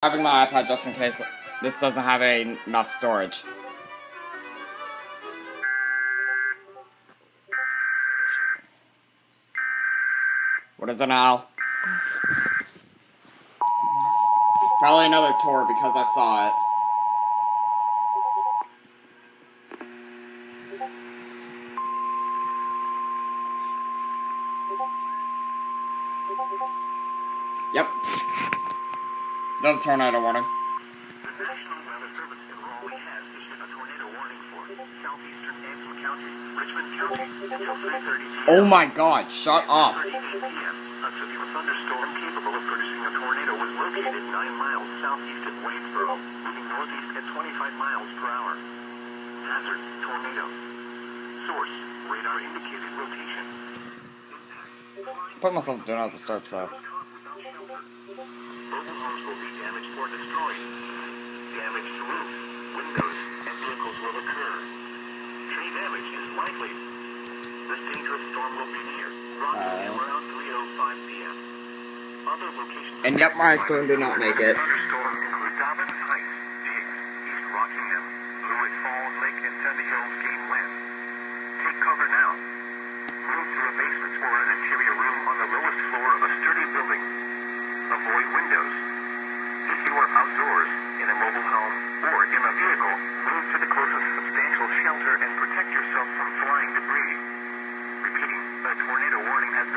Grabbing my iPad just in case this doesn't have enough storage. What is it now? Probably another TOR because I saw it. Yep. Another tornado warning. The National Weather Service in Raleigh has issued a tornado warning for southeastern Anson County, Richmond County, until 3:30 p.m. Oh my god, shut up. 3:38 p.m. A severe thunderstorm capable of producing a tornado was located 9 miles southeast of Waynesboro, moving northeast at 25 miles per hour. Hazard, tornado. Source, radar indicated rotation. Put myself do not disturb, so. Mobile homes will be damaged or destroyed. Damage to roofs, windows, and vehicles will occur. Tree damage is likely. This dangerous storm will be near Raleigh around 3:05 p.m. Other locations. And yet my phone did not make it. Thunderstorm include Dobbins Heights, Diggs, East Rockingham, Lewis Falls, Lake and Sandy Hills, Game Land. Take cover now. Move to a basement or an interior room on the lowest floor of a sturdy building. Avoid windows. If you are outdoors, in a mobile home, or in a vehicle, move to the closest substantial shelter and protect yourself from flying debris. Repeating, a tornado warning has